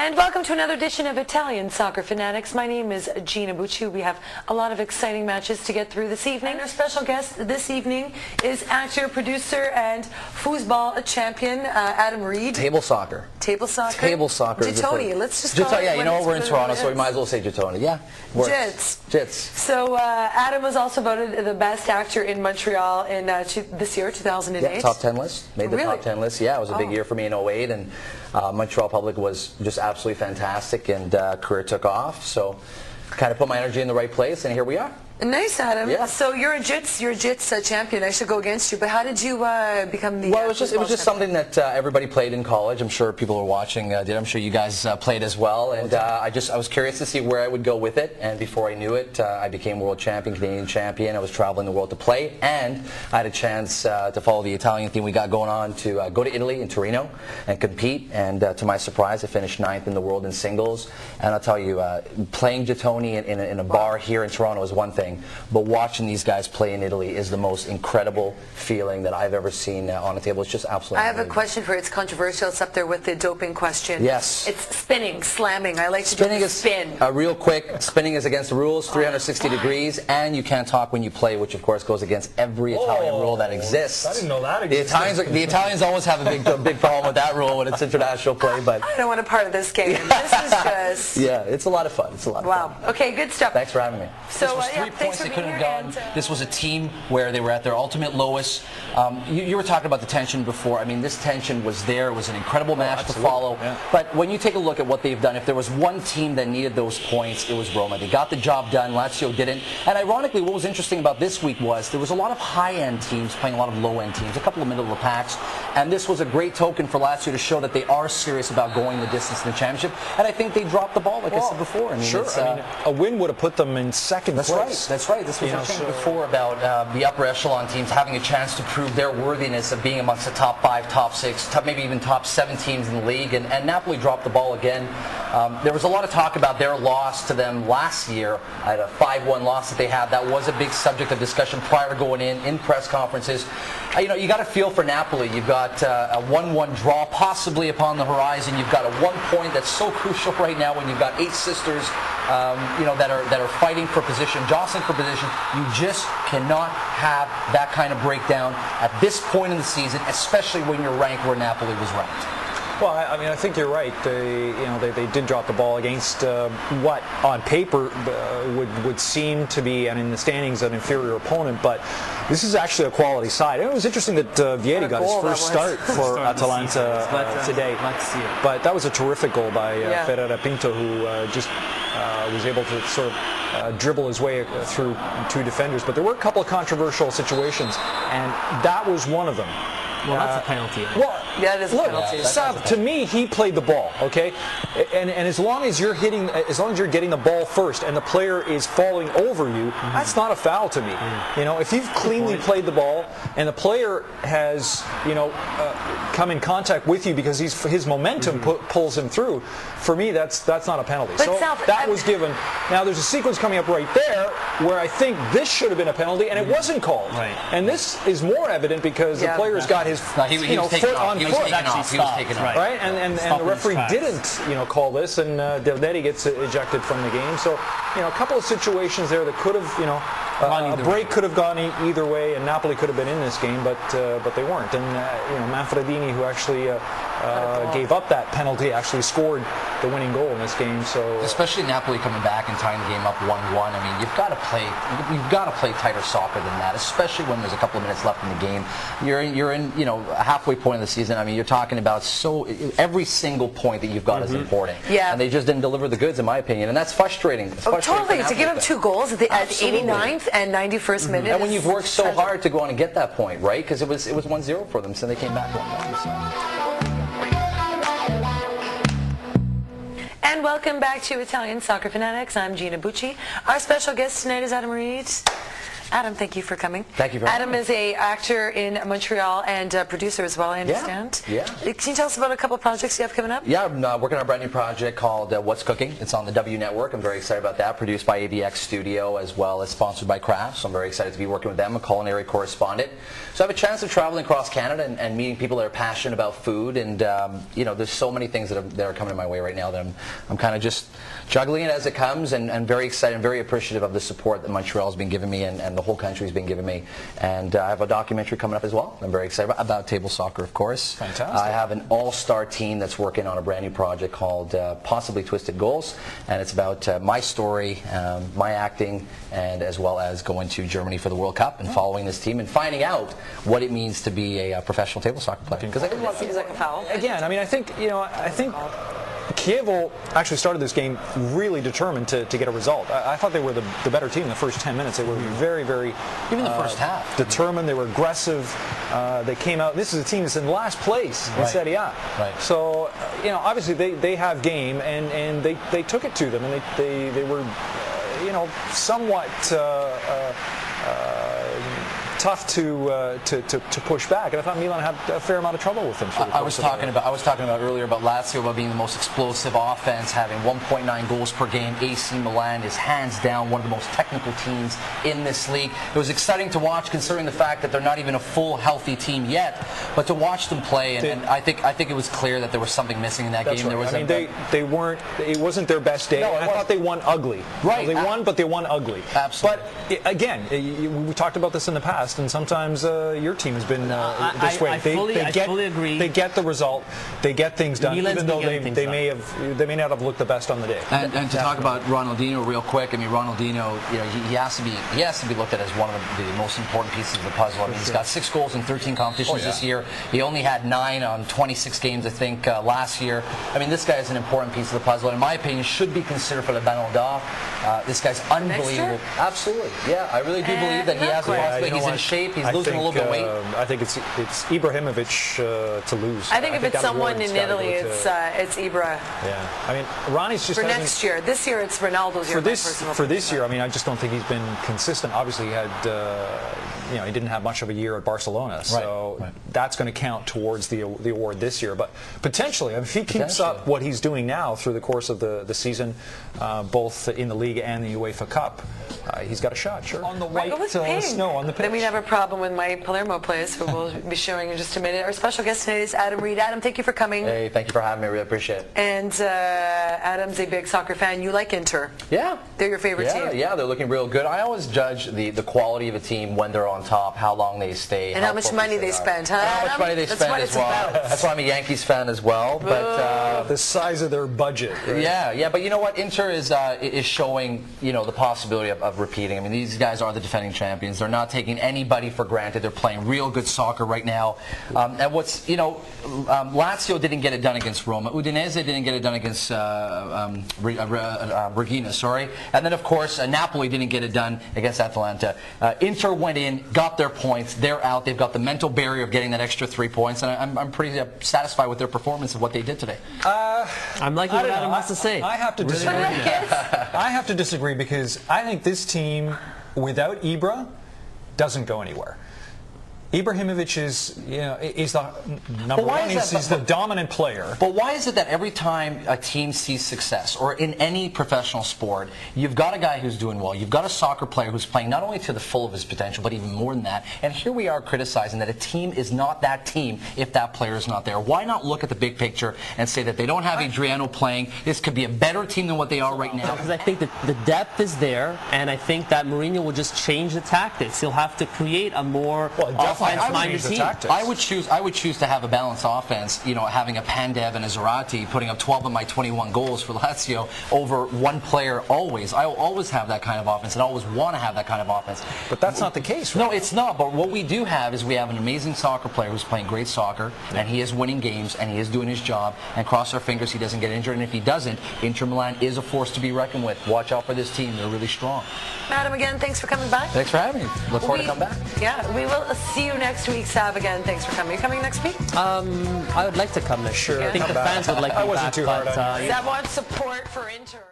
And welcome to another edition of Italian Soccer Fanatics. My name is Gina Bucci. We have a lot of exciting matches to get through this evening. And our special guest this evening is actor, producer, and foosball champion Adam Reid. Table soccer. Table soccer? Table soccer. Jitoni. Let's just call it. Yeah, you know, we're in Toronto, so we might as well say Jitoni. Yeah. Jits. Jits. So Adam was also voted the best actor in Montreal in this year, 2008. Yeah, top 10 list. Made the top 10 list. Yeah, it was a big year for me in 2008, and Montreal Public was just absolutely fantastic, and career took off. So kind of put my energy in the right place, and here we are. Nice, Adam. Yeah. So you're a Jits champion. I should go against you, but how did you become the? Well, it was just something that everybody played in college. I'm sure people who are watching did. I'm sure you guys played as well, and I was curious to see where I would go with it. And before I knew it, I became world champion, Canadian champion. I was traveling the world to play, and I had a chance to follow the Italian theme we got going on to go to Italy in Torino and compete. And to my surprise, I finished 9th in the world in singles. And I'll tell you, playing Jitoni in a bar here in Toronto is one thing. But watching these guys play in Italy is the most incredible feeling that I've ever seen on a table. It's just absolutely amazing. I have a question for you. It's controversial. It's up there with the doping question. Yes. It's spinning, slamming. I like to do spin. Real quick, spinning is against the rules, 360 degrees, and you can't talk when you play, which of course goes against every Italian rule that exists. I didn't know that existed. The Italians always have a big problem with that rule when it's international play. But I don't want a part of this game. This is just... Yeah, it's a lot of fun. It's a lot of fun. Wow. Okay, good stuff. Thanks for having me. So, Points they could have gotten. This was a team where they were at their ultimate lowest. You were talking about the tension before. I mean, this tension was there. It was an incredible match to follow. Yeah. But when you take a look at what they've done, if there was one team that needed those points, it was Roma. They got the job done. Lazio didn't. And ironically, what was interesting about this week was there was a lot of high-end teams playing a lot of low-end teams, a couple of middle-of-the-packs. And this was a great token for Lazio to show that they are serious about going the distance in the championship. And I think they dropped the ball, like I said before. I mean, sure. I mean, a win would have put them in second place. That's right. This was before about the upper echelon teams having a chance to prove their worthiness of being amongst the top 5, top 6, maybe even top 7 teams in the league, and Napoli dropped the ball again. There was a lot of talk about their loss to them last year, at a 5-1 loss that they had. That was a big subject of discussion prior to going in press conferences. You got to feel for Napoli. You've got a 1-1 draw possibly upon the horizon. You've got a 1 point that's so crucial right now when you've got 8 sisters that are fighting for position, jostling for position. You just cannot have that kind of breakdown at this point in the season, especially when you're ranked where Napoli was ranked. Well, I mean, I think you're right. They did drop the ball against what on paper would seem to be, and in the standings, an inferior opponent. But this is actually a quality side. And it was interesting that Vieri got his first start for Atalanta today. But that was a terrific goal by Ferreira Pinto, who just was able to sort of dribble his way through 2 defenders. But there were a couple of controversial situations, and that was one of them. Well, that's a penalty. Well, yeah, it is a penalty. Sav, to me, he played the ball, okay? And as long as you're getting the ball first and the player is falling over you, that's not a foul to me. If you've cleanly played the ball and the player has, come in contact with you because his momentum pulls him through, for me, that's not a penalty. But so that was given. Now, there's a sequence coming up right there where I think this should have been a penalty and it wasn't called. Right. And this is more evident because the player's got his foot on foot. He was taken off. Right, and the referee didn't, call this, and Del Detti gets ejected from the game. So, a couple of situations there that could have, a break could have gone either way, and Napoli could have been in this game, but they weren't. And Manfredini, who actually gave up that penalty, actually scored the winning goal in this game. So especially Napoli coming back and tying the game up 1-1. I mean, you've got to play tighter soccer than that, especially when there's a couple of minutes left in the game. You're in a halfway point of the season. I mean, you're talking about every single point that you've got is important. Yeah. And they just didn't deliver the goods, in my opinion, and that's frustrating. Totally. To give up 2 goals at the 89th and 91st minute. And when you've worked so hard to go on and get that point, right? Because it was 1-0 for them, so they came back 1-1. And welcome back to Italian Soccer Fanatics. I'm Gina Bucci. Our special guest tonight is Adam Reid. Adam, thank you for coming. Thank you very much. Adam is an actor in Montreal and a producer as well, I understand. Yeah. Can you tell us about a couple of projects you have coming up? Yeah, I'm working on a brand new project called What's Cooking. It's on the W Network. I'm very excited about that. Produced by ABX STUDIO as well as sponsored by Kraft. So I'm very excited to be working with them, a culinary correspondent. So I have a chance of traveling across Canada and meeting people that are passionate about food. And you know, there's so many things that are coming my way right now that I'm kind of just juggling it as it comes, and very excited and very appreciative of the support that Montreal's been giving me and the whole country's been giving me. And I have a documentary coming up as well. I'm very excited about table soccer, of course. Fantastic. I have an all-star team that's working on a brand new project called Possibly Twisted Goals, and it's about my story, my acting, and as well as going to Germany for the World Cup and following this team and finding out what it means to be a professional table soccer player. Because I think That seems like a foul. Again, I mean, I think Kiev actually started this game really determined to get a result. I thought they were the better team in the first 10 minutes. They were very, very even the first half determined. They were aggressive. They came out. This is a team that's in last place in Serie A. Right. So you know, obviously they have game, and they took it to them, and they were you know, somewhat tough to push back, and I thought Milan had a fair amount of trouble with them. I was talking about earlier about Lazio about being the most explosive offense, having 1.9 goals per game. AC Milan is hands down one of the most technical teams in this league. It was exciting to watch, considering the fact that they're not even a full healthy team yet. But to watch them play, and I think it was clear that there was something missing in that game. Right. There was they weren't. It wasn't their best day. No, I thought they won ugly. Right. They won, but they won ugly. Absolutely. But again, we talked about this in the past, and sometimes your team has been this way. I fully agree. They get the result. They get things done, Milan's even though they may not have looked the best on the day. And to talk about Ronaldinho real quick, I mean, Ronaldinho, you know, he has to be looked at as one of the most important pieces of the puzzle. I mean, he's got 6 goals in 13 competitions this year. He only had 9 on 26 games, I think, last year. I mean, this guy is an important piece of the puzzle, and in my opinion, should be considered for the Ballon d'Or. This guy's unbelievable. Absolutely, yeah. I really do believe that he has the possibility. He's in shape. He's losing a little bit of weight. I think it's Ibrahimovic to lose. I think if it's someone in Italy, it's Ibra. Yeah, I mean, Ronnie's just for next year. This year, it's Ronaldo's year. For this year, I mean, I just don't think he's been consistent. Obviously, he had you know, he didn't have much of a year at Barcelona, so that's going to count towards the award this year. But potentially, if he keeps up what he's doing now through the course of the season, both in the league and the UEFA Cup, he's got a shot. Sure. On the white snow on the pitch. Then we have a problem with my Palermo players, who we'll be showing in just a minute. Our special guest today is Adam Reid. Adam, thank you for coming. Hey, thank you for having me. I really appreciate it. And Adam's a big soccer fan. You like Inter? Yeah. They're your favorite team? Yeah, they're looking real good. I always judge the quality of a team when they're on top, how long they stay, and how much money they spend. Huh? How much money they spend as well. That's why I'm a Yankees fan as well. But the size of their budget. Right? Yeah. But you know what? Inter is showing, you know, the possibility of repeating. I mean, these guys are the defending champions. They're not taking anybody for granted. They're playing real good soccer right now. And what's, you know, Lazio didn't get it done against Roma. Udinese didn't get it done against Regina, sorry. And then, of course, Napoli didn't get it done against Atalanta. Inter went in, got their points. They're out. They've got the mental barrier of getting that extra 3 points. And I'm pretty satisfied with their performance of what they did today. I'm liking what Adam wants to say. I have to disagree. I have to disagree because I think this team, without Ibra, doesn't go anywhere. Ibrahimovic is, you know, is the number one. He's the dominant player. But why is it that every time a team sees success, or in any professional sport, you've got a guy who's doing well, you've got a soccer player who's playing not only to the full of his potential, but even more than that, and here we are criticizing that a team is not that team if that player is not there. Why not look at the big picture and say that they don't have Adriano playing, this could be a better team than what they are right now? Because I think that the depth is there, and I think that Mourinho will just change the tactics. He'll have to create a more offense-minded team. I would choose to have a balanced offense, you know, having a Pandev and a Zarate putting up 12 of my 21 goals for Lazio over one player always. I will always have that kind of offense, and I always want to have that kind of offense. But that's not the case, right? No, it's not. But what we do have is we have an amazing soccer player who's playing great soccer, and he is winning games, and he is doing his job, and cross our fingers he doesn't get injured. And if he doesn't, Inter Milan is a force to be reckoned with. Watch out for this team. They're really strong. Adam, again, thanks for coming back. Thanks for having me. Look forward to coming back. Yeah, we will see you next week, Sav. Again, thanks for coming. Are you coming next week? I would like to come next week. Sure. I think the fans would like me back. I wasn't too hard on you. Sav wants support for Inter.